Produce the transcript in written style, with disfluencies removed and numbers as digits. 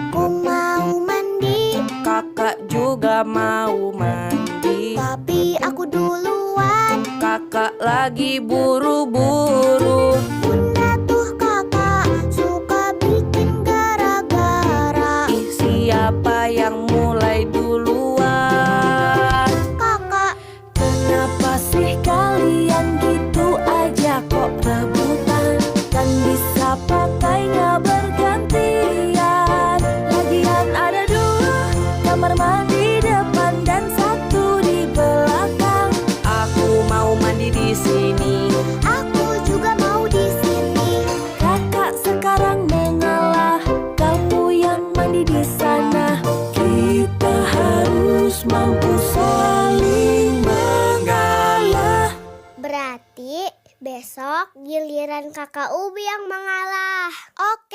Aku mau mandi. Kakak juga mau mandi. Tapi aku duluan. Kakak lagi buru-buru. Bunda tuh kakak suka bikin gara-gara. Ih, siapa yang mulai duluan? Kakak. Kenapa sih kalian gitu aja kok rebutan? Kan bisa pakainya bergantian. Lagian ada dua kamar mandi depan dan satu di belakang. Aku mau mandi di sini. Aku juga mau di sini. Kakak sekarang mengalah, kamu yang mandi di sana. Kita harus mampu saling mengalah. Berarti besok giliran kakak Ubi yang mengalah. Oke.